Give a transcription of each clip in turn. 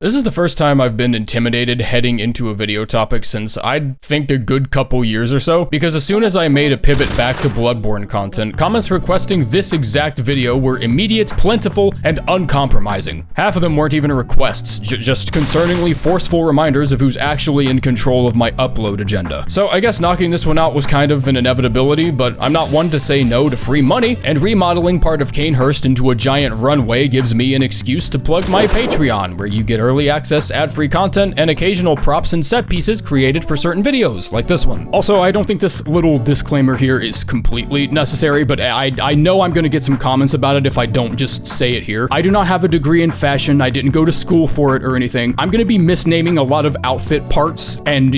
This is the first time I've been intimidated heading into a video topic since I'd think a good couple years or so, because as soon as I made a pivot back to Bloodborne content, comments requesting this exact video were immediate, plentiful, and uncompromising. Half of them weren't even requests, just concerningly forceful reminders of who's actually in control of my upload agenda. So I guess knocking this one out was kind of an inevitability, but I'm not one to say no to free money, and remodeling part of Cainhurst into a giant runway gives me an excuse to plug my Patreon, where you get early access, ad-free content, and occasional props and set pieces created for certain videos, like this one. Also, I don't think this little disclaimer here is completely necessary, but I know I'm gonna get some comments about it if I don't just say it here. I do not have a degree in fashion, I didn't go to school for it or anything. I'm gonna be misnaming a lot of outfit parts, and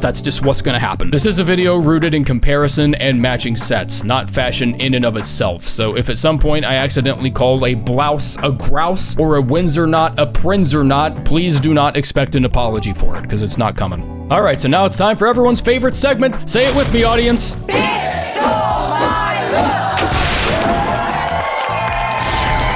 that's just what's gonna happen. This is a video rooted in comparison and matching sets, not fashion in and of itself, so if at some point I accidentally call a blouse a grouse, or a Windsor knot a Prinzer knot, please do not expect an apology for it, because it's not coming. Alright, so now it's time for everyone's favorite segment. Say it with me, audience.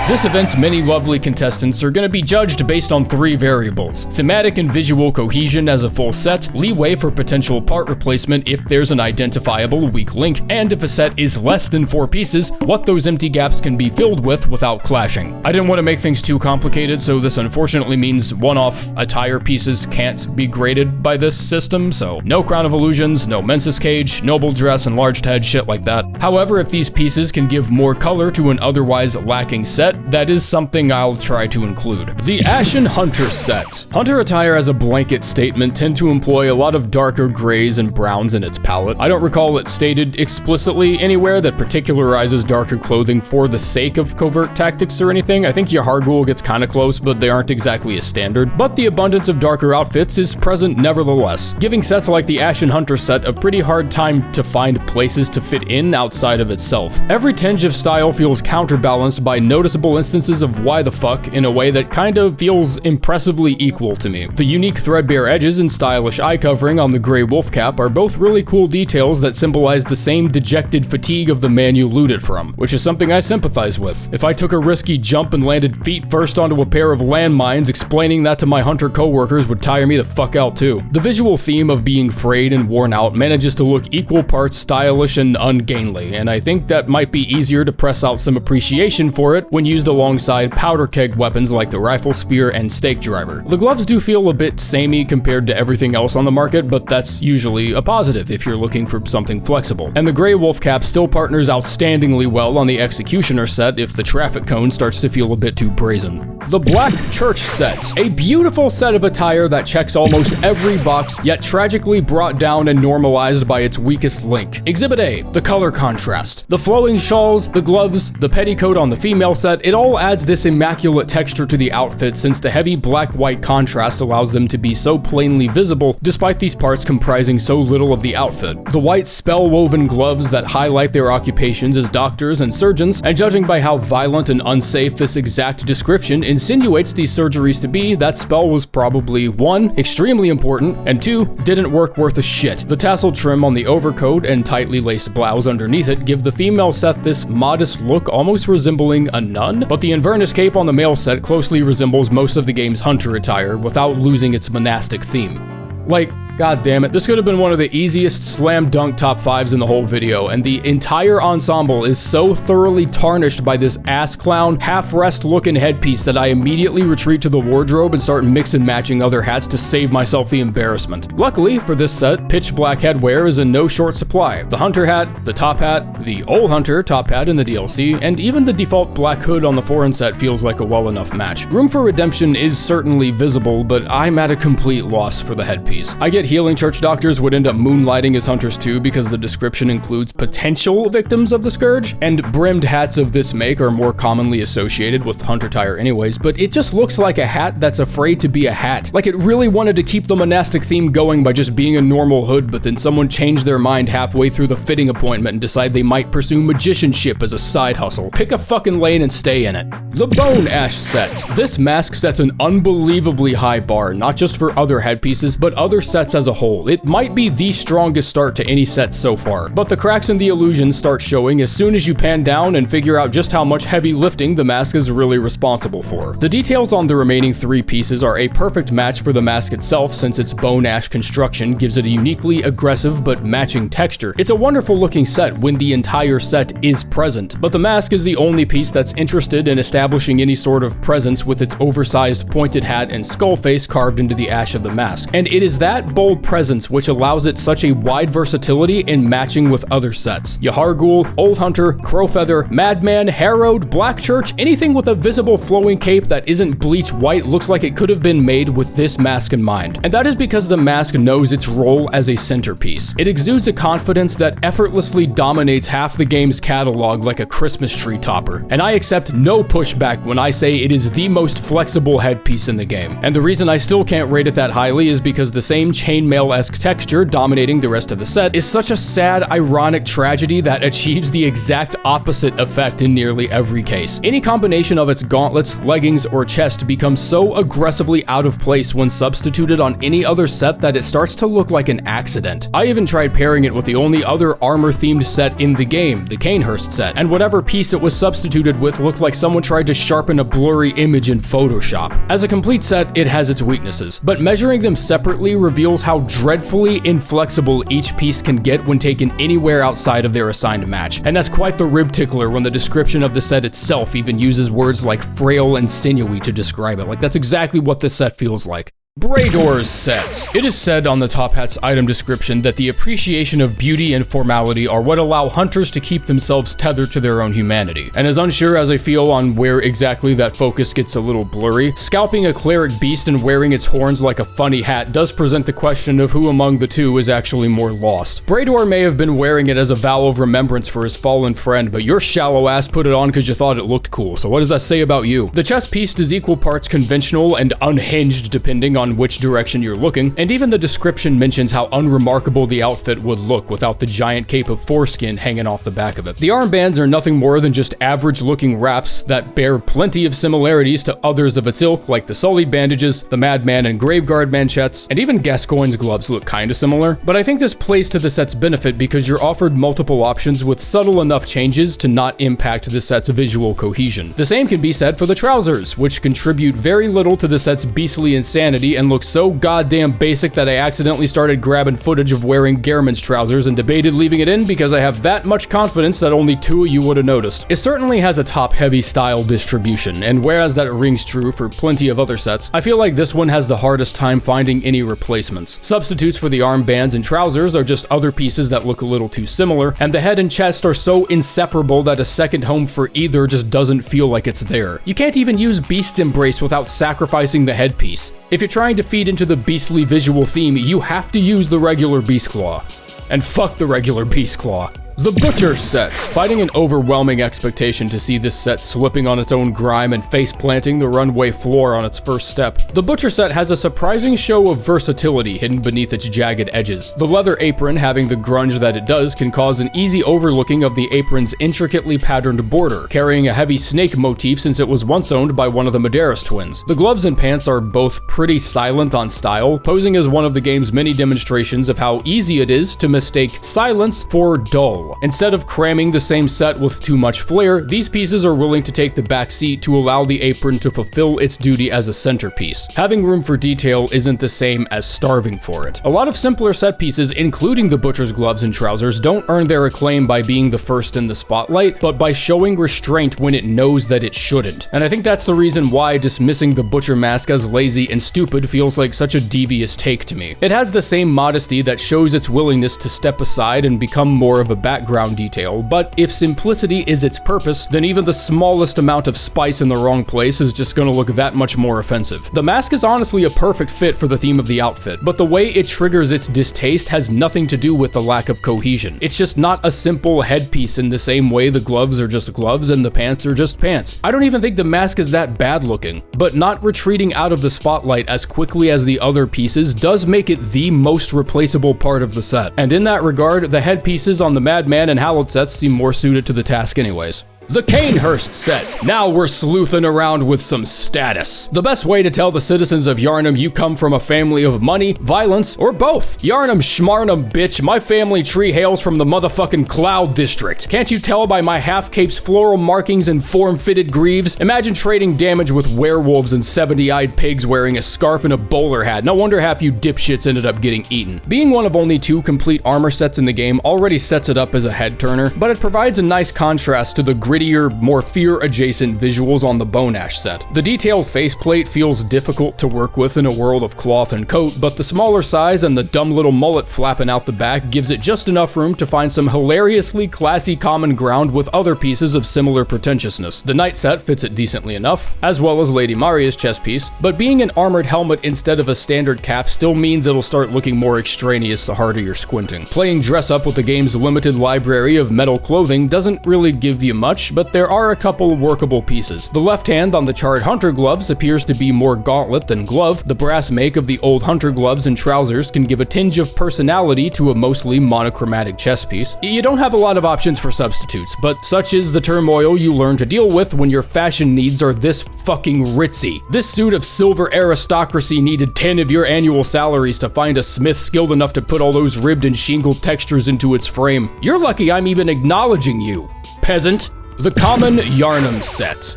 This event's many lovely contestants are going to be judged based on 3 variables: thematic and visual cohesion as a full set, leeway for potential part replacement if there's an identifiable weak link, and if a set is less than 4 pieces, what those empty gaps can be filled with without clashing. I didn't want to make things too complicated, so this unfortunately means one-off attire pieces can't be graded by this system, so no Crown of Illusions, no Mensis Cage, Noble Dress, enlarged head, shit like that. However, if these pieces can give more color to an otherwise lacking set, that is something I'll try to include. The Ashen Hunter set. Hunter attire as a blanket statement tend to employ a lot of darker grays and browns in its palette. I don't recall it stated explicitly anywhere that particularizes darker clothing for the sake of covert tactics or anything. I think Yahar'gul gets kinda close, but they aren't exactly a standard. But the abundance of darker outfits is present nevertheless, giving sets like the Ashen Hunter set a pretty hard time to find places to fit in outside of itself. Every tinge of style feels counterbalanced by noticeable instances of why the fuck in a way that kind of feels impressively equal to me. The unique threadbare edges and stylish eye covering on the gray wolf cap are both really cool details that symbolize the same dejected fatigue of the man you looted from, which is something I sympathize with. If I took a risky jump and landed feet first onto a pair of landmines, explaining that to my hunter coworkers would tire me the fuck out too. The visual theme of being frayed and worn out manages to look equal parts stylish and ungainly, and I think that might be easier to press out some appreciation for it when used alongside powder keg weapons like the rifle, spear, and stake driver. The gloves do feel a bit samey compared to everything else on the market, but that's usually a positive if you're looking for something flexible. And the gray wolf cap still partners outstandingly well on the executioner set if the traffic cone starts to feel a bit too brazen. The Black Church set. A beautiful set of attire that checks almost every box, yet tragically brought down and normalized by its weakest link. Exhibit A, the color contrast. The flowing shawls, the gloves, the petticoat on the female set, it all adds this immaculate texture to the outfit since the heavy black-white contrast allows them to be so plainly visible despite these parts comprising so little of the outfit. The white spell-woven gloves that highlight their occupations as doctors and surgeons, and judging by how violent and unsafe this exact description insinuates these surgeries to be, that spell was probably 1, extremely important, and 2, didn't work worth a shit. The tassel trim on the overcoat and tightly laced blouse underneath it give the female set this modest look almost resembling a nun, but the Inverness cape on the male set closely resembles most of the game's hunter attire without losing its monastic theme. Like, god damn it, this could have been one of the easiest slam dunk top 5s in the whole video, and the entire ensemble is so thoroughly tarnished by this ass clown, half-rest looking headpiece that I immediately retreat to the wardrobe and start mix and matching other hats to save myself the embarrassment. Luckily for this set, pitch black headwear is in no short supply. The hunter hat, the top hat, the old hunter top hat in the DLC, and even the default black hood on the foreign set feels like a well enough match. Room for redemption is certainly visible, but I'm at a complete loss for the headpiece. I get healing church doctors would end up moonlighting as hunters too because the description includes potential victims of the scourge, and brimmed hats of this make are more commonly associated with hunter attire anyways, but it just looks like a hat that's afraid to be a hat. Like it really wanted to keep the monastic theme going by just being a normal hood, but then someone changed their mind halfway through the fitting appointment and decide they might pursue magicianship as a side hustle. Pick a fucking lane and stay in it. The Bone Ash set. This mask sets an unbelievably high bar, not just for other headpieces, but other sets sets as a whole. It might be the strongest start to any set so far, but the cracks in the illusion start showing as soon as you pan down and figure out just how much heavy lifting the mask is really responsible for. The details on the remaining 3 pieces are a perfect match for the mask itself, since its bone ash construction gives it a uniquely aggressive but matching texture. It's a wonderful looking set when the entire set is present, but the mask is the only piece that's interested in establishing any sort of presence with its oversized pointed hat and skull face carved into the ash of the mask. And it is that bold presence which allows it such a wide versatility in matching with other sets. Yahar'gul, Old Hunter, Crowfeather, Madman, Harrowed, Black Church, anything with a visible flowing cape that isn't bleached white looks like it could have been made with this mask in mind. And that is because the mask knows its role as a centerpiece. It exudes a confidence that effortlessly dominates half the game's catalog like a Christmas tree topper. And I accept no pushback when I say it is the most flexible headpiece in the game. And the reason I still can't rate it that highly is because the same chainmail-esque texture dominating the rest of the set is such a sad, ironic tragedy that achieves the exact opposite effect in nearly every case. Any combination of its gauntlets, leggings, or chest becomes so aggressively out of place when substituted on any other set that it starts to look like an accident. I even tried pairing it with the only other armor-themed set in the game, the Cainhurst set, and whatever piece it was substituted with looked like someone tried to sharpen a blurry image in Photoshop. As a complete set, it has its weaknesses, but measuring them separately reveals how dreadfully inflexible each piece can get when taken anywhere outside of their assigned match. And that's quite the rib tickler when the description of the set itself even uses words like frail and sinewy to describe it. Like, that's exactly what this set feels like. Brador's set. It is said on the top hat's item description that the appreciation of beauty and formality are what allow hunters to keep themselves tethered to their own humanity. And as unsure as I feel on where exactly that focus gets a little blurry, scalping a cleric beast and wearing its horns like a funny hat does present the question of who among the two is actually more lost. Brador may have been wearing it as a vow of remembrance for his fallen friend, but your shallow ass put it on because you thought it looked cool, so what does that say about you? The chest piece is equal parts conventional and unhinged depending on which direction you're looking, and even the description mentions how unremarkable the outfit would look without the giant cape of foreskin hanging off the back of it. The armbands are nothing more than just average-looking wraps that bear plenty of similarities to others of its ilk, like the Sullied bandages, the Madman and Graveguard manchettes, and even Gascoigne's gloves look kinda similar. But I think this plays to the set's benefit because you're offered multiple options with subtle enough changes to not impact the set's visual cohesion. The same can be said for the trousers, which contribute very little to the set's beastly insanity and look so goddamn basic that I accidentally started grabbing footage of wearing Gehrman's trousers and debated leaving it in because I have that much confidence that only 2 of you would have noticed. It certainly has a top-heavy style distribution, and whereas that rings true for plenty of other sets, I feel like this one has the hardest time finding any replacements. Substitutes for the armbands and trousers are just other pieces that look a little too similar, and the head and chest are so inseparable that a second home for either just doesn't feel like it's there. You can't even use Beast's Embrace without sacrificing the headpiece. If you're trying to feed into the beastly visual theme, you have to use the regular Beast Claw. And fuck the regular Beast Claw. The Butcher set. Fighting an overwhelming expectation to see this set slipping on its own grime and face-planting the runway floor on its first step. The Butcher set has a surprising show of versatility hidden beneath its jagged edges. The leather apron, having the grunge that it does, can cause an easy overlooking of the apron's intricately patterned border, carrying a heavy snake motif since it was once owned by one of the Medeiros twins. The gloves and pants are both pretty silent on style, posing as one of the game's many demonstrations of how easy it is to mistake silence for dull. Instead of cramming the same set with too much flair, these pieces are willing to take the back seat to allow the apron to fulfill its duty as a centerpiece. Having room for detail isn't the same as starving for it. A lot of simpler set pieces, including the Butcher's gloves and trousers, don't earn their acclaim by being the first in the spotlight, but by showing restraint when it knows that it shouldn't. And I think that's the reason why dismissing the Butcher mask as lazy and stupid feels like such a devious take to me. It has the same modesty that shows its willingness to step aside and become more of a background detail, but if simplicity is its purpose, then even the smallest amount of spice in the wrong place is just gonna look that much more offensive. The mask is honestly a perfect fit for the theme of the outfit, but the way it triggers its distaste has nothing to do with the lack of cohesion. It's just not a simple headpiece in the same way the gloves are just gloves and the pants are just pants. I don't even think the mask is that bad looking, but not retreating out of the spotlight as quickly as the other pieces does make it the most replaceable part of the set. And in that regard, the headpieces on the Madman and Hallowed sets seem more suited to the task anyways. The Cainhurst set. Now we're sleuthing around with some status. The best way to tell the citizens of Yharnam you come from a family of money, violence, or both. Yharnam schmarnam bitch, my family tree hails from the motherfucking Cloud District. Can't you tell by my half-cape's floral markings and form-fitted greaves? Imagine trading damage with werewolves and 70-eyed pigs wearing a scarf and a bowler hat. No wonder half you dipshits ended up getting eaten. Being one of only 2 complete armor sets in the game already sets it up as a head turner, but it provides a nice contrast to the grittier, more fear-adjacent visuals on the Bone Ash set. The detailed faceplate feels difficult to work with in a world of cloth and coat, but the smaller size and the dumb little mullet flapping out the back gives it just enough room to find some hilariously classy common ground with other pieces of similar pretentiousness. The Knight set fits it decently enough, as well as Lady Maria's chest piece, but being an armored helmet instead of a standard cap still means it'll start looking more extraneous the harder you're squinting. Playing dress up with the game's limited library of metal clothing doesn't really give you much, but there are a couple workable pieces. The left hand on the Charred Hunter gloves appears to be more gauntlet than glove. The brass make of the Old Hunter gloves and trousers can give a tinge of personality to a mostly monochromatic chest piece. You don't have a lot of options for substitutes, but such is the turmoil you learn to deal with when your fashion needs are this fucking ritzy. This suit of silver aristocracy needed 10 of your annual salaries to find a smith skilled enough to put all those ribbed and shingled textures into its frame. You're lucky I'm even acknowledging you, peasant. The common Yharnam set.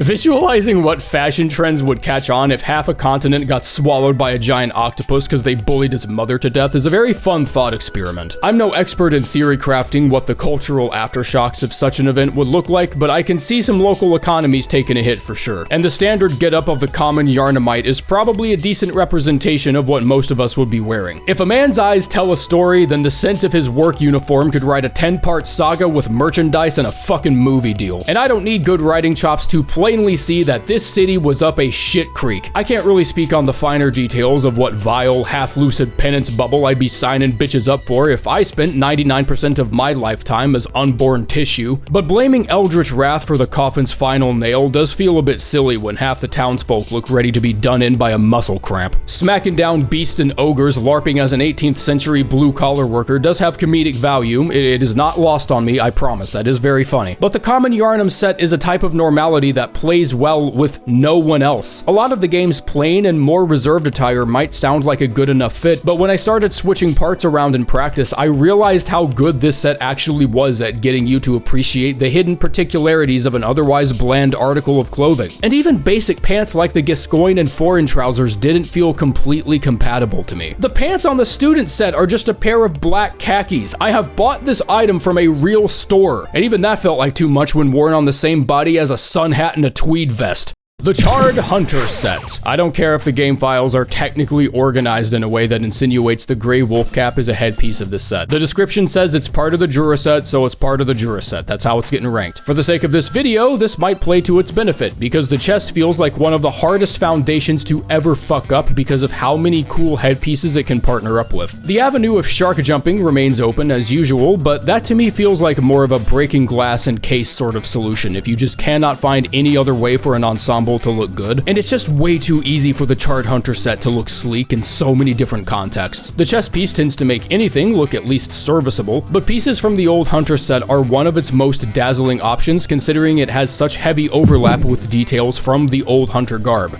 Visualizing what fashion trends would catch on if half a continent got swallowed by a giant octopus because they bullied its mother to death is a very fun thought experiment. I'm no expert in theory crafting what the cultural aftershocks of such an event would look like, but I can see some local economies taking a hit for sure. And the standard getup of the common Yharnamite is probably a decent representation of what most of us would be wearing. If a man's eyes tell a story, then the scent of his work uniform could write a 10-part saga with merchandise and a fucking movie deal. And I don't need good writing chops to plainly see that this city was up a shit creek. I can't really speak on the finer details of what vile, half-lucid penance bubble I'd be signing bitches up for if I spent 99% of my lifetime as unborn tissue, but blaming Eldritch Wrath for the coffin's final nail does feel a bit silly when half the townsfolk look ready to be done in by a muscle cramp. Smacking down beasts and ogres LARPing as an 18th century blue-collar worker does have comedic value. It is not lost on me, I promise. That is very funny. But the common Yharnam set is a type of normality that plays well with no one else. A lot of the game's plain and more reserved attire might sound like a good enough fit, but when I started switching parts around in practice, I realized how good this set actually was at getting you to appreciate the hidden particularities of an otherwise bland article of clothing. And even basic pants like the Gascoigne and foreign trousers didn't feel completely compatible to me. The pants on the student set are just a pair of black khakis. I have bought this item from a real store, and even that felt like too much when worn on the same body as a sun hat and a tweed vest. The Charred Hunter set. I don't care if the game files are technically organized in a way that insinuates the gray wolf cap is a headpiece of this set. The description says it's part of the Jura set, so it's part of the Jura set. That's how it's getting ranked. For the sake of this video, this might play to its benefit, because the chest feels like one of the hardest foundations to ever fuck up because of how many cool headpieces it can partner up with. The avenue of shark jumping remains open as usual, but that to me feels like more of a breaking glass and case sort of solution if you just cannot find any other way for an ensemble to look good, and it's just way too easy for the Charred Hunter set to look sleek in so many different contexts. The chest piece tends to make anything look at least serviceable, but pieces from the Old Hunter set are one of its most dazzling options considering it has such heavy overlap with details from the Old Hunter garb.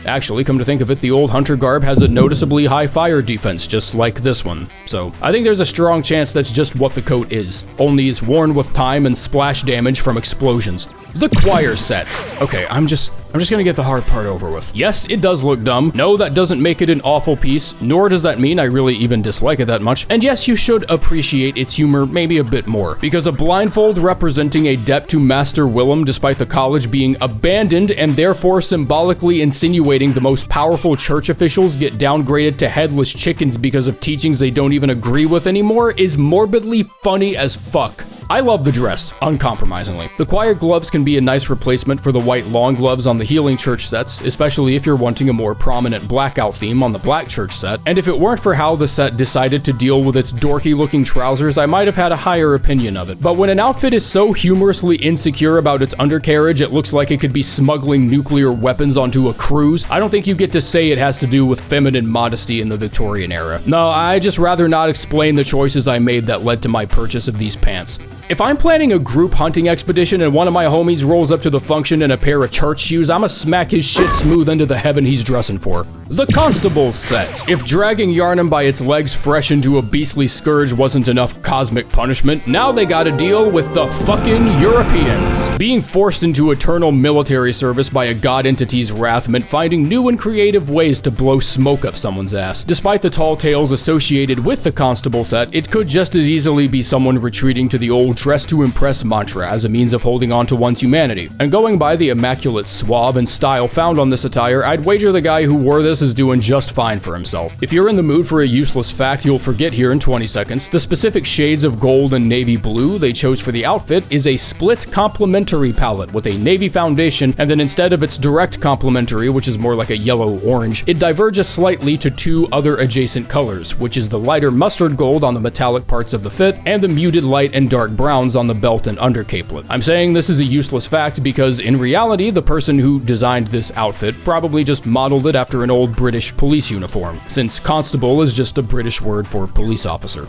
Actually, come to think of it, the Old Hunter garb has a noticeably high fire defense, just like this one. So, I think there's a strong chance that's just what the coat is, only it's worn with time and splash damage from explosions. The choir set. Okay, I'm just gonna get the hard part over with. Yes, it does look dumb. No, that doesn't make it an awful piece, nor does that mean I really even dislike it that much. And yes, you should appreciate its humor maybe a bit more, because a blindfold representing a debt to Master Willem despite the college being abandoned and therefore symbolically insinuating the most powerful church officials get downgraded to headless chickens because of teachings they don't even agree with anymore is morbidly funny as fuck. I love the dress, uncompromisingly. The choir gloves can be a nice replacement for the white long gloves on the healing church sets, especially if you're wanting a more prominent blackout theme on the black church set, and if it weren't for how the set decided to deal with its dorky looking trousers, I might have had a higher opinion of it. But when an outfit is so humorously insecure about its undercarriage it looks like it could be smuggling nuclear weapons onto a cruise, I don't think you get to say it has to do with feminine modesty in the Victorian era. No, I just rather not explain the choices I made that led to my purchase of these pants. If I'm planning a group hunting expedition and one of my homies rolls up to the function in a pair of church shoes, I'ma smack his shit smooth into the heaven he's dressing for. The Constable set. If dragging Yharnam by its legs fresh into a beastly scourge wasn't enough cosmic punishment, now they gotta deal with the fucking Europeans. Being forced into eternal military service by a god entity's wrath meant finding new and creative ways to blow smoke up someone's ass. Despite the tall tales associated with the Constable set, it could just as easily be someone retreating to the old dress to impress mantra as a means of holding on to one's humanity. And going by the immaculate suave and style found on this attire, I'd wager the guy who wore this is doing just fine for himself. If you're in the mood for a useless fact you'll forget here in 20 seconds, the specific shades of gold and navy blue they chose for the outfit is a split complementary palette with a navy foundation, and then instead of its direct complementary, which is more like a yellow-orange, it diverges slightly to two other adjacent colors, which is the lighter mustard gold on the metallic parts of the fit and the muted light and dark browns on the belt and undercapelet. I'm saying this is a useless fact because in reality the person who designed this outfit probably just modeled it after an old British police uniform, since constable is just a British word for police officer.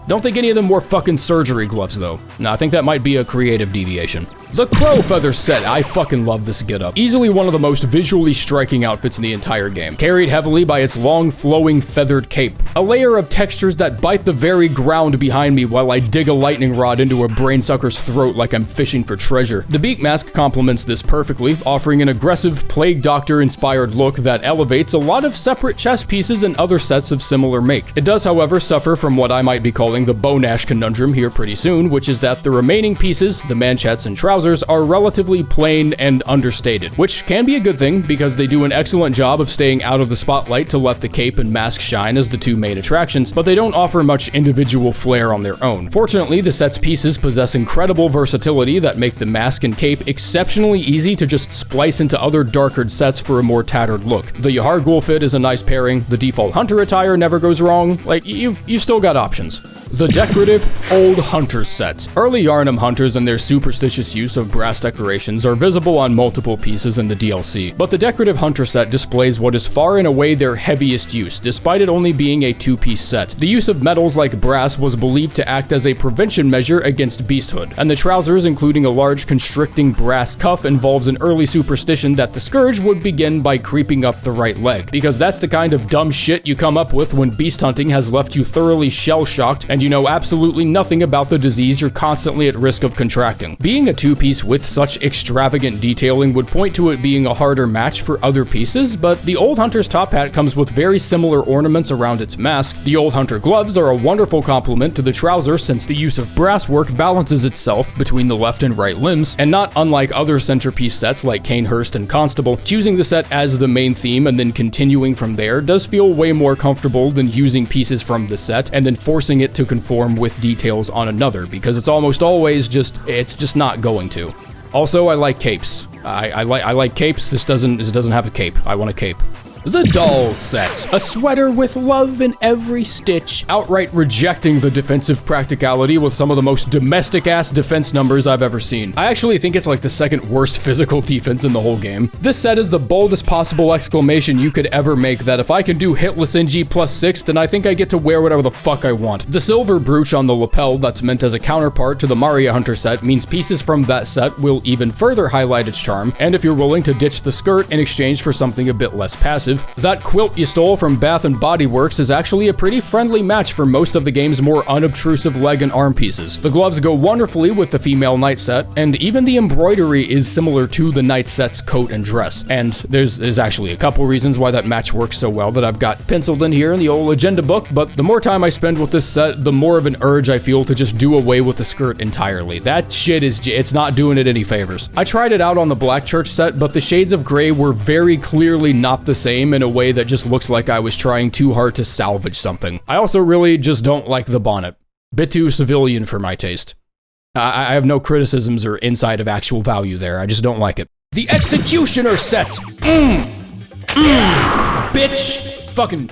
Don't think any of them wore fucking surgery gloves though. No, I think that might be a creative deviation. The Crowfeather set. I fucking love this getup. Easily one of the most visually striking outfits in the entire game, carried heavily by its long flowing feathered cape. A layer of textures that bite the very ground behind me while I dig a lightning rod into a brainsucker's throat like I'm fishing for treasure. The beak mask complements this perfectly, offering an aggressive Plague Doctor inspired look that elevates a lot of separate chest pieces and other sets of similar make. It does, however, suffer from what I might be calling the Bonash conundrum here pretty soon, which is that the remaining pieces, the manchettes and trousers, are relatively plain and understated, which can be a good thing because they do an excellent job of staying out of the spotlight to let the cape and mask shine as the two main attractions, but they don't offer much individual flair on their own. Fortunately, the set's pieces possess incredible versatility that make the mask and cape exceptionally easy to just splice into other darkered sets for a more tattered look. The Yahar'gul fit is a nice pairing, the default Hunter attire never goes wrong, like you've still got options. The Decorative Old Hunter set. Early Yharnam Hunters and their superstitious use of brass decorations are visible on multiple pieces in the DLC, but the Decorative Hunter set displays what is far and away their heaviest use, despite it only being a two-piece set. The use of metals like brass was believed to act as a prevention measure against beasthood, and the trousers, including a large constricting brass cuff, involves an early superstition that the scourge would begin by creeping up the right leg, because that's the kind of dumb shit you come up with when beast hunting has left you thoroughly shell-shocked and you know absolutely nothing about the disease you're constantly at risk of contracting. Being a two-piece with such extravagant detailing would point to it being a harder match for other pieces, but the Old Hunter's top hat comes with very similar ornaments around its mask. The Old Hunter gloves are a wonderful complement to the trouser since the use of brass work balances itself between the left and right limbs, and not unlike other centerpiece sets like Cainhurst and Constable, choosing the set as the main theme and then continuing from there does feel way more comfortable than using pieces from the set and then forcing it to conform with details on another, because it's almost always just not going to. Also, I like capes. I like capes. This doesn't have a cape. I want a cape. The Doll set. A sweater with love in every stitch, outright rejecting the defensive practicality with some of the most domestic-ass defense numbers I've ever seen. I actually think it's like the second worst physical defense in the whole game. This set is the boldest possible exclamation you could ever make that if I can do hitless NG +6, then I think I get to wear whatever the fuck I want. The silver brooch on the lapel that's meant as a counterpart to the Maria Hunter set means pieces from that set will even further highlight its charm, and if you're willing to ditch the skirt in exchange for something a bit less passive, that quilt you stole from Bath & Body Works is actually a pretty friendly match for most of the game's more unobtrusive leg and arm pieces. The gloves go wonderfully with the female knight set, and even the embroidery is similar to the knight set's coat and dress. And there's actually a couple reasons why that match works so well that I've got penciled in here in the old agenda book, but the more time I spend with this set, the more of an urge I feel to just do away with the skirt entirely. That shit it's not doing it any favors. I tried it out on the Black Church set, but the shades of gray were very clearly not the same in a way that just looks like I was trying too hard to salvage something. I also really just don't like the bonnet. Bit too civilian for my taste. I have no criticisms or insight of actual value there, I just don't like it. The Executioner set! Bitch! Fucking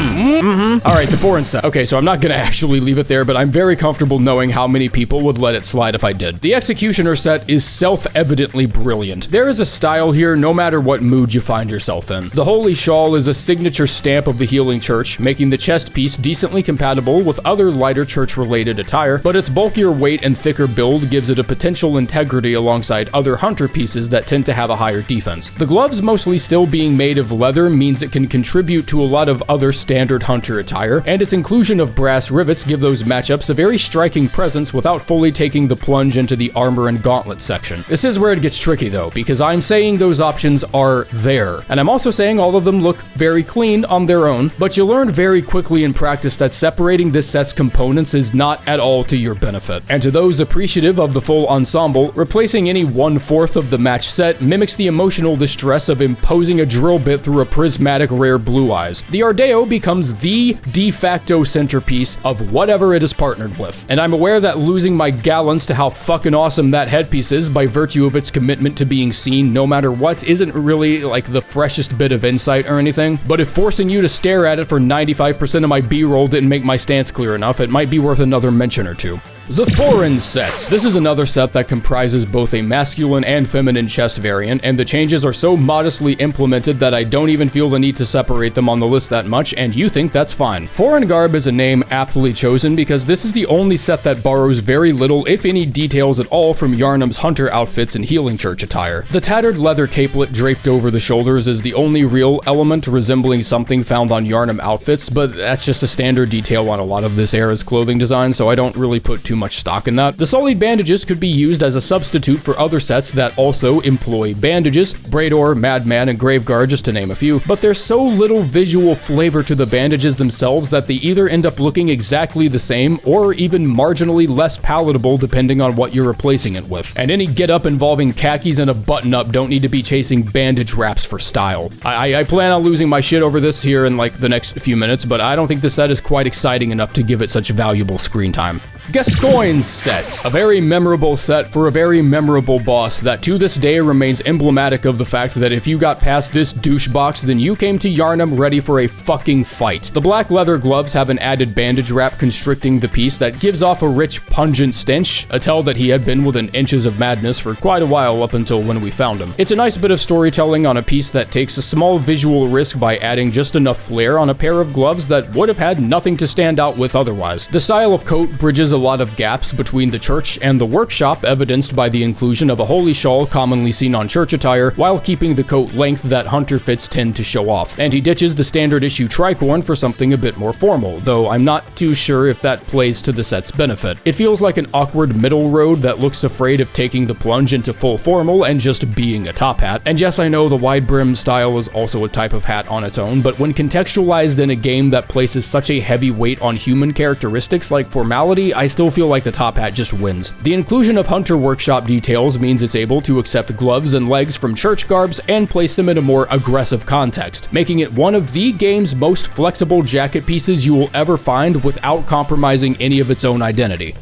Alright, the foreign set. Okay, so I'm not gonna actually leave it there, but I'm very comfortable knowing how many people would let it slide if I did. The Executioner set is self-evidently brilliant. There is a style here no matter what mood you find yourself in. The Holy Shawl is a signature stamp of the Healing Church, making the chest piece decently compatible with other lighter church-related attire, but its bulkier weight and thicker build gives it a potential integrity alongside other hunter pieces that tend to have a higher defense. The gloves mostly still being made of leather means it can contribute to a lot of other standard hunter attire, and its inclusion of brass rivets give those matchups a very striking presence without fully taking the plunge into the armor and gauntlet section. This is where it gets tricky though, because I'm saying those options are there, and I'm also saying all of them look very clean on their own, but you learn very quickly in practice that separating this set's components is not at all to your benefit. And to those appreciative of the full ensemble, replacing any 1/4 of the match set mimics the emotional distress of imposing a drill bit through a prismatic rare blue eyes. The Ardeo becomes the de facto centerpiece of whatever it is partnered with. And I'm aware that losing my gallons to how fucking awesome that headpiece is by virtue of its commitment to being seen no matter what isn't really like the freshest bit of insight or anything, but if forcing you to stare at it for 95% of my B-roll didn't make my stance clear enough, it might be worth another mention or two. The foreign sets. This is another set that comprises both a masculine and feminine chest variant, and the changes are so modestly implemented that I don't even feel the need to separate them on the list that much, and you think that's fine. Foreign garb is a name aptly chosen because this is the only set that borrows very little, if any, details at all from Yharnam's Hunter outfits and Healing Church attire. The tattered leather capelet draped over the shoulders is the only real element resembling something found on Yharnam outfits, but that's just a standard detail on a lot of this era's clothing design, so I don't really put too much stock in that. The sullied bandages could be used as a substitute for other sets that also employ bandages, Brador, Madman, and Graveguard, just to name a few, but there's so little visual flavor to the bandages themselves that they either end up looking exactly the same or even marginally less palatable depending on what you're replacing it with. And any get-up involving khakis and a button-up don't need to be chasing bandage wraps for style. I plan on losing my shit over this here in like the next few minutes, but I don't think the set is quite exciting enough to give it such valuable screen time. Gascoigne's set. A very memorable set for a very memorable boss that to this day remains emblematic of the fact that if you got past this douche box, then you came to Yharnam ready for a fucking fight. The black leather gloves have an added bandage wrap constricting the piece that gives off a rich, pungent stench, a tell that he had been within inches of madness for quite a while up until when we found him. It's a nice bit of storytelling on a piece that takes a small visual risk by adding just enough flair on a pair of gloves that would have had nothing to stand out with otherwise. The style of coat bridges a lot of gaps between the church and the workshop, evidenced by the inclusion of a holy shawl commonly seen on church attire, while keeping the coat length that hunter fits tend to show off. And he ditches the standard issue tricorn for something a bit more formal, though I'm not too sure if that plays to the set's benefit. It feels like an awkward middle road that looks afraid of taking the plunge into full formal and just being a top hat. And yes, I know the wide brim style is also a type of hat on its own, but when contextualized in a game that places such a heavy weight on human characteristics like formality, I still feel like the top hat just wins. The inclusion of Hunter workshop details means it's able to accept gloves and legs from church garbs and place them in a more aggressive context, making it one of the game's most flexible jacket pieces you will ever find without compromising any of its own identity.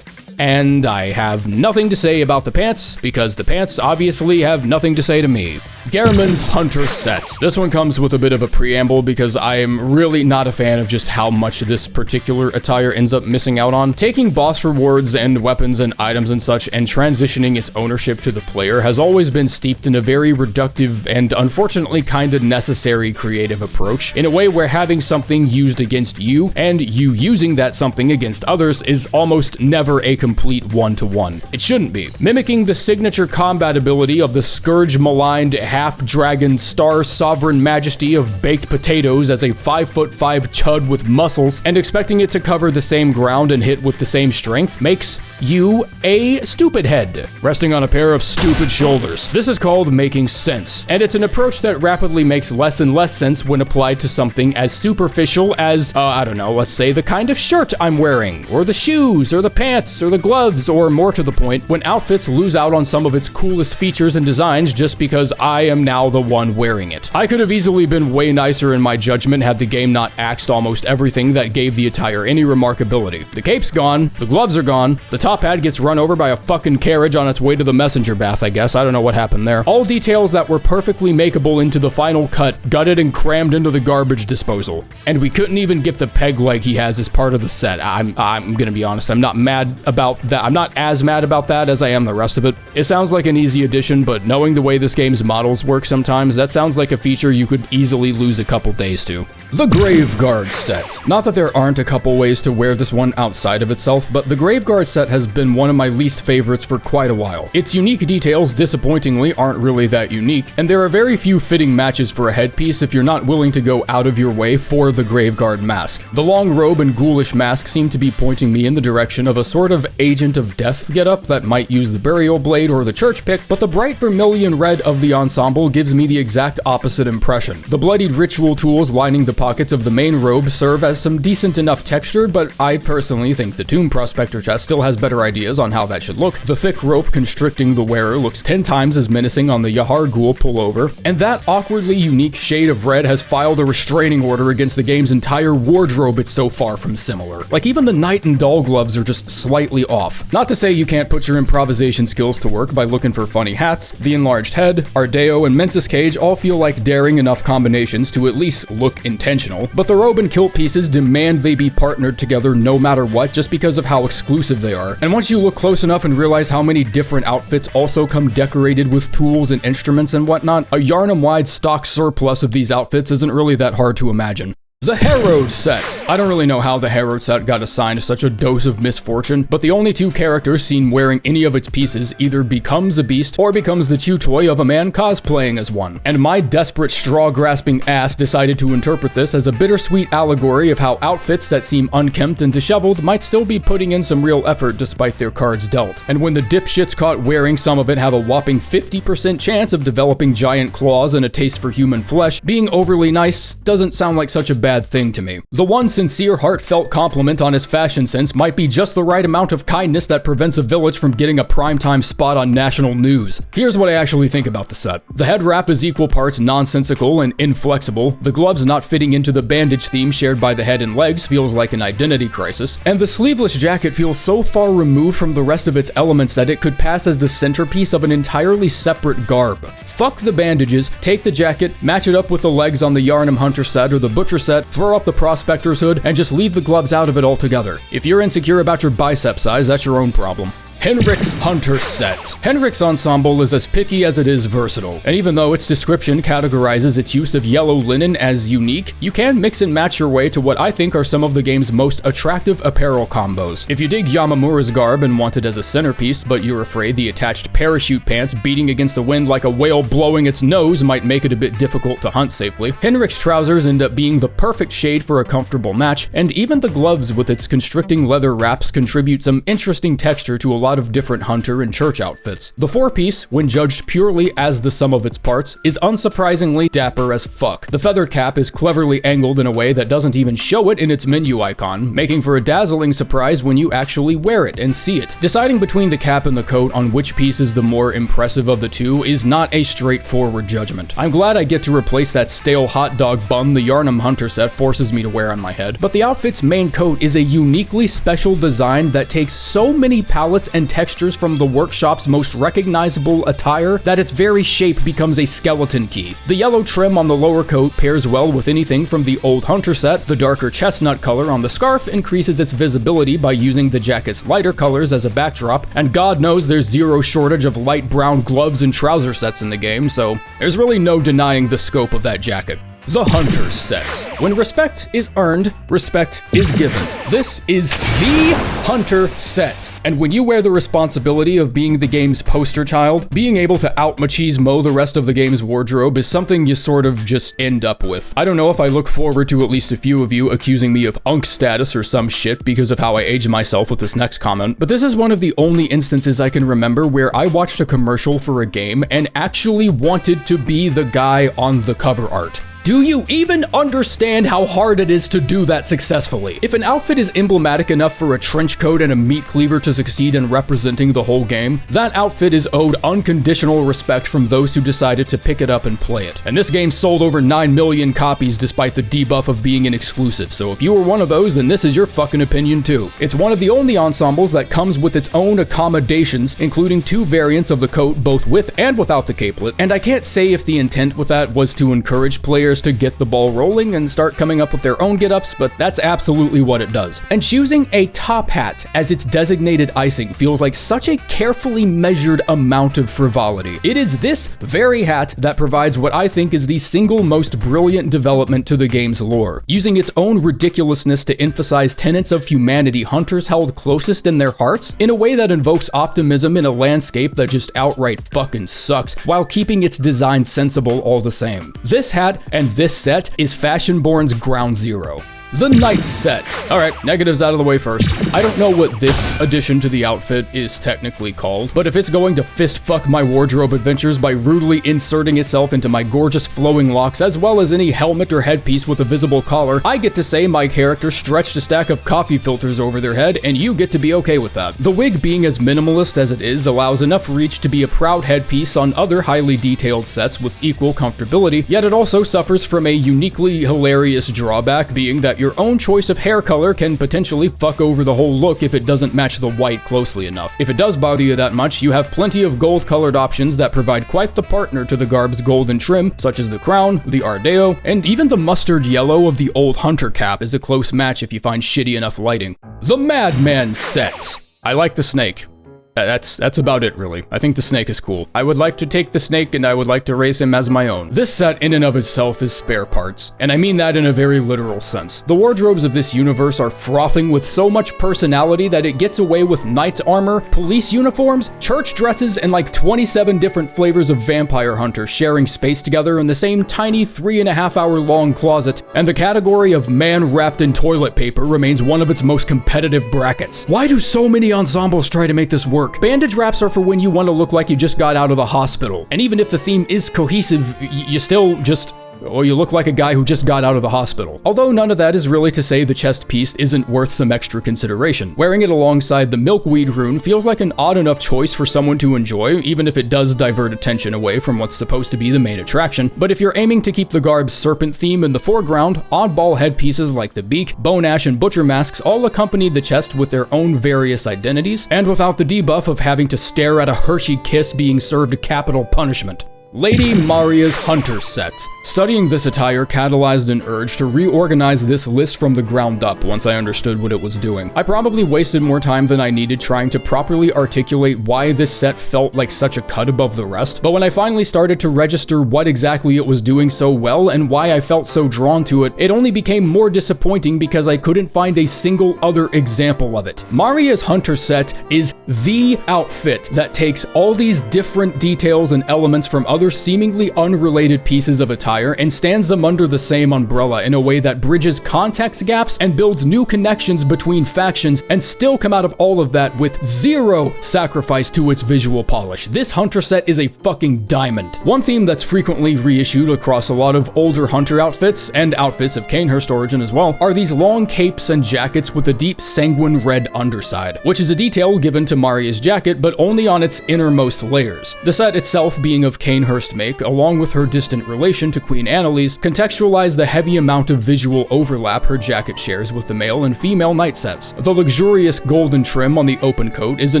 And I have nothing to say about the pants, because the pants obviously have nothing to say to me. Gehrman's Hunter set. This one comes with a bit of a preamble because I am really not a fan of just how much this particular attire ends up missing out on. Taking boss rewards and weapons and items and such and transitioning its ownership to the player has always been steeped in a very reductive and unfortunately kinda necessary creative approach, in a way where having something used against you and you using that something against others is almost never a complete one-to-one. It shouldn't be. Mimicking the signature combat ability of the scourge-maligned half-dragon star sovereign majesty of baked potatoes as a 5'5" chud with muscles and expecting it to cover the same ground and hit with the same strength makes you a stupid head, resting on a pair of stupid shoulders. This is called making sense, and it's an approach that rapidly makes less and less sense when applied to something as superficial as, I don't know, let's say the kind of shirt I'm wearing, or the shoes, or the pants, or the gloves, or more to the point, when outfits lose out on some of its coolest features and designs just because I I am now the one wearing it. I could have easily been way nicer in my judgment had the game not axed almost everything that gave the attire any remarkability. The cape's gone, the gloves are gone, the top hat gets run over by a fucking carriage on its way to the messenger bath, I guess. I don't know what happened there. All details that were perfectly makeable into the final cut, gutted and crammed into the garbage disposal. And we couldn't even get the peg leg he has as part of the set. I'm gonna be honest, I'm not mad about that. I'm not as mad about that as I am the rest of it. It sounds like an easy addition, but knowing the way this game's models work sometimes, that sounds like a feature you could easily lose a couple days to. The Graveguard set. Not that there aren't a couple ways to wear this one outside of itself, but the Graveguard set has been one of my least favorites for quite a while. Its unique details, disappointingly, aren't really that unique, and there are very few fitting matches for a headpiece if you're not willing to go out of your way for the Graveguard mask. The long robe and ghoulish mask seem to be pointing me in the direction of a sort of Agent of Death getup that might use the burial blade or the church pick, but the bright vermilion red of the ensemble gives me the exact opposite impression. The bloodied ritual tools lining the pockets of the main robe serve as some decent enough texture, but I personally think the Tomb Prospector chest still has better ideas on how that should look. The thick rope constricting the wearer looks 10 times as menacing on the Yahar'gul pullover, and that awkwardly unique shade of red has filed a restraining order against the game's entire wardrobe. It's so far from similar. Like, even the knight and doll gloves are just slightly off. Not to say you can't put your improvisation skills to work by looking for funny hats. The enlarged head, Ardeo, and Mensis Cage all feel like daring enough combinations to at least look intentional, but the robe and kilt pieces demand they be partnered together no matter what, just because of how exclusive they are. And once you look close enough and realize how many different outfits also come decorated with tools and instruments and whatnot, a Yharnam-wide stock surplus of these outfits isn't really that hard to imagine. The Harrowed set. I don't really know how the Harrowed set got assigned such a dose of misfortune, but the only two characters seen wearing any of its pieces either becomes a beast or becomes the chew toy of a man cosplaying as one. And my desperate straw-grasping ass decided to interpret this as a bittersweet allegory of how outfits that seem unkempt and disheveled might still be putting in some real effort despite their cards dealt. And when the dipshits caught wearing some of it have a whopping 50% chance of developing giant claws and a taste for human flesh, being overly nice doesn't sound like such a bad thing to me. The one sincere, heartfelt compliment on his fashion sense might be just the right amount of kindness that prevents a village from getting a primetime spot on national news. Here's what I actually think about the set. The head wrap is equal parts nonsensical and inflexible, the gloves not fitting into the bandage theme shared by the head and legs feels like an identity crisis, and the sleeveless jacket feels so far removed from the rest of its elements that it could pass as the centerpiece of an entirely separate garb. Fuck the bandages, take the jacket, match it up with the legs on the Yharnam Hunter set or the Butcher set, throw up the Prospector's hood, and just leave the gloves out of it altogether. If you're insecure about your bicep size, that's your own problem. Henryk's Hunter set. Henryk's ensemble is as picky as it is versatile, and even though its description categorizes its use of yellow linen as unique, you can mix and match your way to what I think are some of the game's most attractive apparel combos. If you dig Yamamura's garb and want it as a centerpiece, but you're afraid the attached parachute pants beating against the wind like a whale blowing its nose might make it a bit difficult to hunt safely, Henryk's trousers end up being the perfect shade for a comfortable match, and even the gloves with its constricting leather wraps contribute some interesting texture to a lot of different hunter and church outfits. The four-piece, when judged purely as the sum of its parts, is unsurprisingly dapper as fuck. The feathered cap is cleverly angled in a way that doesn't even show it in its menu icon, making for a dazzling surprise when you actually wear it and see it. Deciding between the cap and the coat on which piece is the more impressive of the two is not a straightforward judgment. I'm glad I get to replace that stale hot dog bun the Yharnam Hunter set forces me to wear on my head, but the outfit's main coat is a uniquely special design that takes so many palettes and textures from the workshop's most recognizable attire that its very shape becomes a skeleton key. The yellow trim on the lower coat pairs well with anything from the Old Hunter set. The darker chestnut color on the scarf increases its visibility by using the jacket's lighter colors as a backdrop, and God knows there's zero shortage of light brown gloves and trouser sets in the game, so there's really no denying the scope of that jacket. The Hunter set. When respect is earned, respect is given. This is the Hunter set. And when you wear the responsibility of being the game's poster child, being able to out-machismo the rest of the game's wardrobe is something you sort of just end up with. I don't know if I look forward to at least a few of you accusing me of unk status or some shit because of how I age myself with this next comment, but this is one of the only instances I can remember where I watched a commercial for a game and actually wanted to be the guy on the cover art. Do you even understand how hard it is to do that successfully? If an outfit is emblematic enough for a trench coat and a meat cleaver to succeed in representing the whole game, that outfit is owed unconditional respect from those who decided to pick it up and play it. And this game sold over 9 million copies despite the debuff of being an exclusive, so if you were one of those, then this is your fucking opinion too. It's one of the only ensembles that comes with its own accommodations, including 2 variants of the coat both with and without the capelet, and I can't say if the intent with that was to encourage players to get the ball rolling and start coming up with their own get-ups, but that's absolutely what it does. And choosing a top hat as its designated icing feels like such a carefully measured amount of frivolity. It is this very hat that provides what I think is the single most brilliant development to the game's lore, using its own ridiculousness to emphasize tenets of humanity hunters held closest in their hearts in a way that invokes optimism in a landscape that just outright fucking sucks, while keeping its design sensible all the same. This hat and this set is Fashionborn's ground zero. The Knight set. Alright, negatives out of the way first. I don't know what this addition to the outfit is technically called, but if it's going to fist fuck my wardrobe adventures by rudely inserting itself into my gorgeous flowing locks as well as any helmet or headpiece with a visible collar, I get to say my character stretched a stack of coffee filters over their head and you get to be okay with that. The wig, being as minimalist as it is, allows enough reach to be a proud headpiece on other highly detailed sets with equal comfortability, yet it also suffers from a uniquely hilarious drawback, being that your own choice of hair color can potentially fuck over the whole look if it doesn't match the white closely enough. If it does bother you that much, you have plenty of gold-colored options that provide quite the partner to the garb's golden trim, such as the crown, the ardeo, and even the mustard yellow of the Old Hunter cap is a close match if you find shitty enough lighting. The Madman set. I like the snake. That's about it, really. I think the snake is cool. I would like to take the snake and I would like to raise him as my own. This set in and of itself is spare parts, and I mean that in a very literal sense. The wardrobes of this universe are frothing with so much personality that it gets away with knight's armor, police uniforms, church dresses, and like 27 different flavors of vampire hunter sharing space together in the same tiny 3.5-hour long closet, and the category of man wrapped in toilet paper remains one of its most competitive brackets. Why do so many ensembles try to make this work? Bandage wraps are for when you want to look like you just got out of the hospital. And even if the theme is cohesive, you still just... or you look like a guy who just got out of the hospital. Although none of that is really to say the chest piece isn't worth some extra consideration. Wearing it alongside the milkweed rune feels like an odd enough choice for someone to enjoy, even if it does divert attention away from what's supposed to be the main attraction. But if you're aiming to keep the garb's serpent theme in the foreground, oddball headpieces like the beak, bone ash, and butcher masks all accompany the chest with their own various identities, and without the debuff of having to stare at a Hershey kiss being served capital punishment. Lady Maria's Hunter set. Studying this attire catalyzed an urge to reorganize this list from the ground up once I understood what it was doing. I probably wasted more time than I needed trying to properly articulate why this set felt like such a cut above the rest, but when I finally started to register what exactly it was doing so well and why I felt so drawn to it, it only became more disappointing because I couldn't find a single other example of it. Maria's Hunter set is the outfit that takes all these different details and elements from other seemingly unrelated pieces of attire and stands them under the same umbrella in a way that bridges context gaps and builds new connections between factions, and still come out of all of that with zero sacrifice to its visual polish. This Hunter set is a fucking diamond. One theme that's frequently reissued across a lot of older Hunter outfits, and outfits of Cainhurst origin as well, are these long capes and jackets with a deep sanguine red underside, which is a detail given to Maria's jacket, but only on its innermost layers. The set itself, being of Cainhurst make, along with her distant relation to Queen Annalise, contextualize the heavy amount of visual overlap her jacket shares with the male and female knight sets. The luxurious golden trim on the open coat is a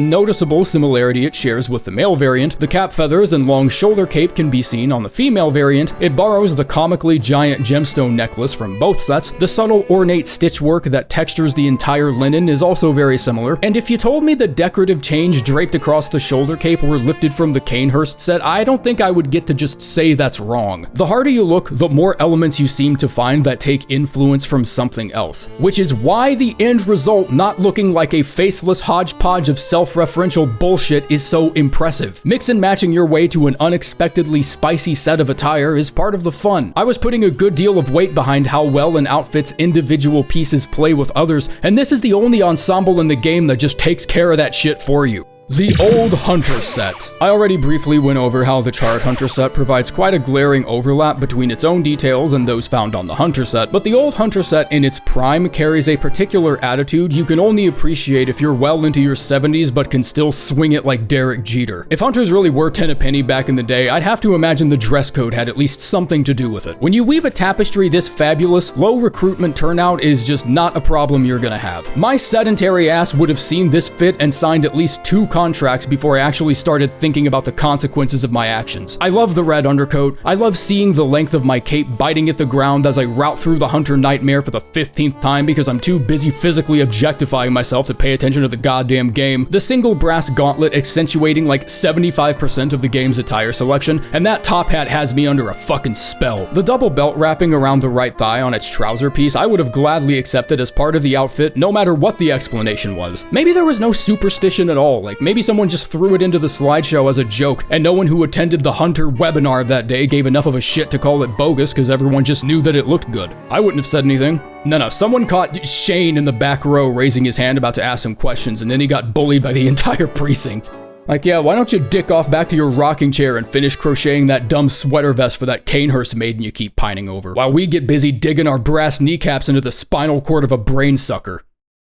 noticeable similarity it shares with the male variant. The cap feathers and long shoulder cape can be seen on the female variant. It borrows the comically giant gemstone necklace from both sets. The subtle ornate stitchwork that textures the entire linen is also very similar. And if you told me the decorative change draped across the shoulder cape were lifted from the Cainhurst set, I don't think I would get to just say that's wrong. The harder you look, the more elements you seem to find that take influence from something else, which is why the end result not looking like a faceless hodgepodge of self-referential bullshit is so impressive. Mix and matching your way to an unexpectedly spicy set of attire is part of the fun. I was putting a good deal of weight behind how well an outfit's individual pieces play with others, and this is the only ensemble in the game that just takes care of that shit for you. The Old Hunter set. I already briefly went over how the Charred Hunter set provides quite a glaring overlap between its own details and those found on the Hunter set, but the Old Hunter set in its prime carries a particular attitude you can only appreciate if you're well into your 70s but can still swing it like Derek Jeter. If hunters really were 10 a penny back in the day, I'd have to imagine the dress code had at least something to do with it. When you weave a tapestry this fabulous, low recruitment turnout is just not a problem you're gonna have. My sedentary ass would have seen this fit and signed at least 2 contracts before I actually started thinking about the consequences of my actions. I love the red undercoat. I love seeing the length of my cape biting at the ground as I route through the Hunter Nightmare for the 15th time because I'm too busy physically objectifying myself to pay attention to the goddamn game. The single brass gauntlet accentuating like 75% of the game's attire selection, and that top hat has me under a fucking spell. The double belt wrapping around the right thigh on its trouser piece I would have gladly accepted as part of the outfit no matter what the explanation was. Maybe there was no superstition at all, like maybe someone just threw it into the slideshow as a joke, and no one who attended the Hunter webinar that day gave enough of a shit to call it bogus because everyone just knew that it looked good. I wouldn't have said anything. No, someone caught Shane in the back row raising his hand about to ask some questions, and then he got bullied by the entire precinct. Like, yeah, why don't you dick off back to your rocking chair and finish crocheting that dumb sweater vest for that Cainhurst maiden you keep pining over, while we get busy digging our brass kneecaps into the spinal cord of a brain sucker.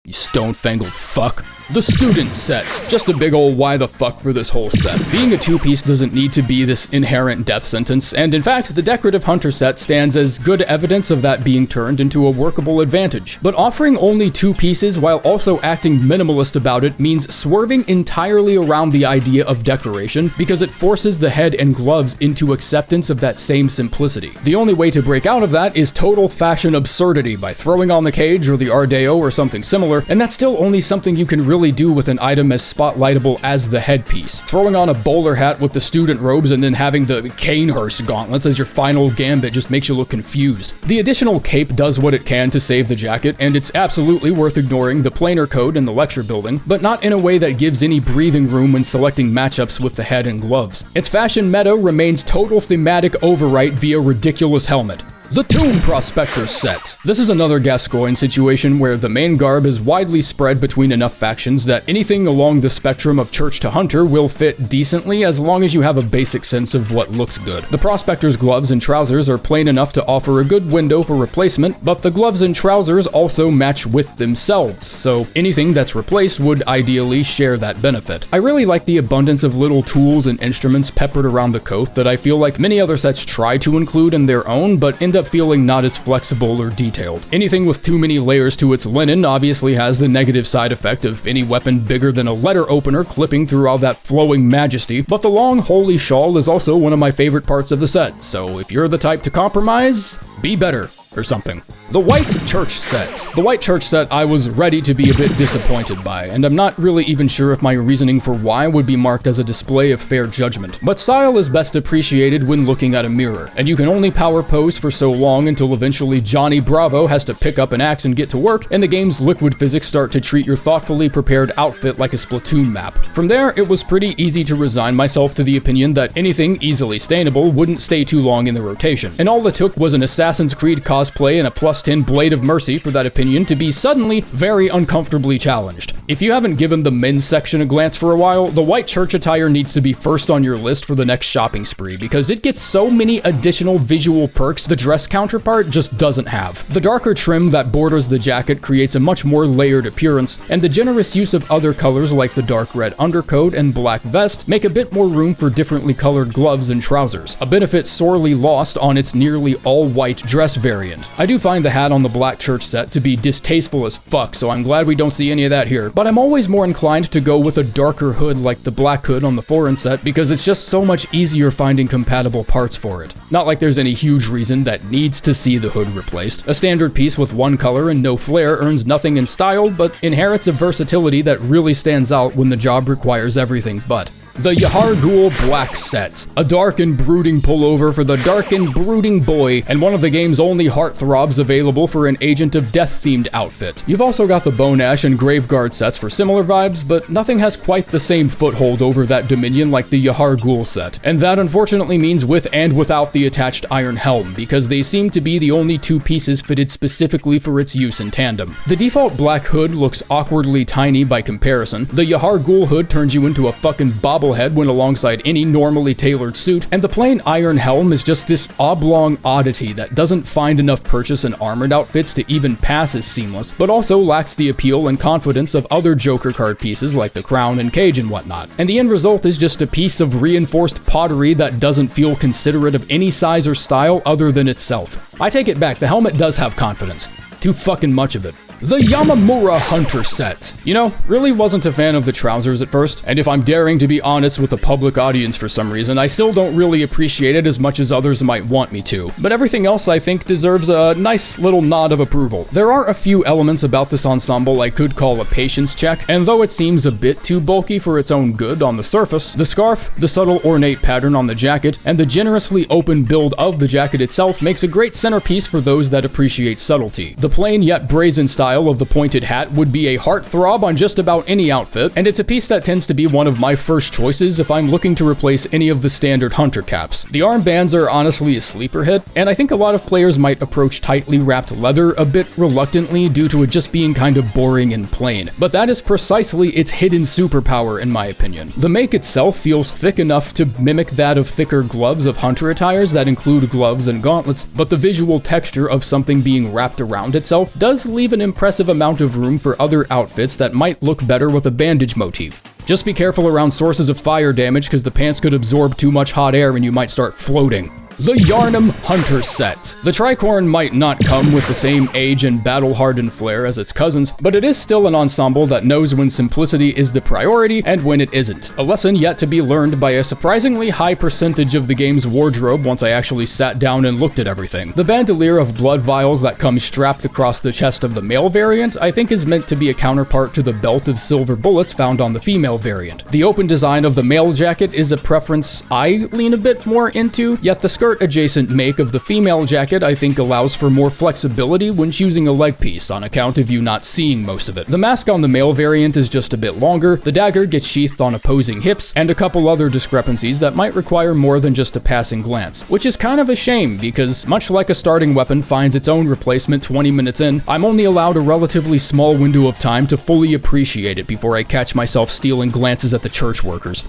You stone-fangled fuck. The student set. Just a big ol' why the fuck for this whole set. Being a two-piece doesn't need to be this inherent death sentence, and in fact, the Decorative Hunter set stands as good evidence of that being turned into a workable advantage. But offering only 2 pieces while also acting minimalist about it means swerving entirely around the idea of decoration because it forces the head and gloves into acceptance of that same simplicity. The only way to break out of that is total fashion absurdity by throwing on the cage or the Ardeo or something similar, and that's still only something you can really do with an item as spotlightable as the headpiece. Throwing on a bowler hat with the student robes and then having the Cainhurst gauntlets as your final gambit just makes you look confused. The additional cape does what it can to save the jacket, and it's absolutely worth ignoring the planar code in the lecture building, but not in a way that gives any breathing room when selecting matchups with the head and gloves. Its fashion meta remains total thematic overwrite via ridiculous helmet. The Tomb Prospector set. This is another Gascoigne situation where the main garb is widely spread between enough factions that anything along the spectrum of church to hunter will fit decently as long as you have a basic sense of what looks good. The Prospector's gloves and trousers are plain enough to offer a good window for replacement, but the gloves and trousers also match with themselves, so anything that's replaced would ideally share that benefit. I really like the abundance of little tools and instruments peppered around the coat that I feel like many other sets try to include in their own, but end up feeling not as flexible or detailed. Anything with too many layers to its linen obviously has the negative side effect of any weapon bigger than a letter opener clipping through all that flowing majesty, but the long holy shawl is also one of my favorite parts of the set, so if you're the type to compromise, be better. Or something. The White Church set. The White Church set I was ready to be a bit disappointed by, and I'm not really even sure if my reasoning for why would be marked as a display of fair judgment. But style is best appreciated when looking at a mirror, and you can only power pose for so long until eventually Johnny Bravo has to pick up an axe and get to work, and the game's liquid physics start to treat your thoughtfully prepared outfit like a Splatoon map. From there, it was pretty easy to resign myself to the opinion that anything easily stainable wouldn't stay too long in the rotation, and all it took was an Assassin's Creed cosplay and a +10 Blade of Mercy for that opinion to be suddenly very uncomfortably challenged. If you haven't given the men's section a glance for a while, the White Church attire needs to be first on your list for the next shopping spree because it gets so many additional visual perks the dress counterpart just doesn't have. The darker trim that borders the jacket creates a much more layered appearance, and the generous use of other colors like the dark red undercoat and black vest make a bit more room for differently colored gloves and trousers, a benefit sorely lost on its nearly all-white dress variant. I do find the hat on the Black Church set to be distasteful as fuck, so I'm glad we don't see any of that here, but I'm always more inclined to go with a darker hood like the black hood on the foreign set because it's just so much easier finding compatible parts for it. Not like there's any huge reason that needs to see the hood replaced. A standard piece with one color and no flare earns nothing in style, but inherits a versatility that really stands out when the job requires everything but. The Yahar'gul Black Set, a dark and brooding pullover for the dark and brooding boy, and one of the game's only heartthrobs available for an Agent of Death-themed outfit. You've also got the Bone Ash and Graveguard sets for similar vibes, but nothing has quite the same foothold over that dominion like the Yahar'gul set, and that unfortunately means with and without the attached Iron Helm, because they seem to be the only two pieces fitted specifically for its use in tandem. The default black hood looks awkwardly tiny by comparison, the Yahar'gul hood turns you into a fucking bobblehead when alongside any normally tailored suit, and the plain Iron Helm is just this oblong oddity that doesn't find enough purchase in armored outfits to even pass as seamless, but also lacks the appeal and confidence of other Joker card pieces like the crown and cage and whatnot. And the end result is just a piece of reinforced pottery that doesn't feel considerate of any size or style other than itself. I take it back, the helmet does have confidence. Too fucking much of it. The Yamamura Hunter set. You know, really wasn't a fan of the trousers at first, and if I'm daring to be honest with the public audience for some reason, I still don't really appreciate it as much as others might want me to. But everything else I think deserves a nice little nod of approval. There are a few elements about this ensemble I could call a patience check, and though it seems a bit too bulky for its own good on the surface, the scarf, the subtle ornate pattern on the jacket, and the generously open build of the jacket itself makes a great centerpiece for those that appreciate subtlety. The plain yet brazen style of the pointed hat would be a heartthrob on just about any outfit, and it's a piece that tends to be one of my first choices if I'm looking to replace any of the standard hunter caps. The armbands are honestly a sleeper hit, and I think a lot of players might approach tightly wrapped leather a bit reluctantly due to it just being kind of boring and plain, but that is precisely its hidden superpower in my opinion. The make itself feels thick enough to mimic that of thicker gloves of hunter attires that include gloves and gauntlets, but the visual texture of something being wrapped around itself does leave an impressive amount of room for other outfits that might look better with a bandage motif. Just be careful around sources of fire damage because the pants could absorb too much hot air and you might start floating. The Yharnam Hunter set. The tricorn might not come with the same age and battle-hardened flair as its cousins, but it is still an ensemble that knows when simplicity is the priority and when it isn't. A lesson yet to be learned by a surprisingly high percentage of the game's wardrobe once I actually sat down and looked at everything. The bandolier of blood vials that comes strapped across the chest of the male variant I think is meant to be a counterpart to the belt of silver bullets found on the female variant. The open design of the male jacket is a preference I lean a bit more into, yet the skirt adjacent make of the female jacket I think allows for more flexibility when choosing a leg piece on account of you not seeing most of it. The mask on the male variant is just a bit longer, the dagger gets sheathed on opposing hips, and a couple other discrepancies that might require more than just a passing glance, which is kind of a shame because much like a starting weapon finds its own replacement 20 minutes in, I'm only allowed a relatively small window of time to fully appreciate it before I catch myself stealing glances at the church workers.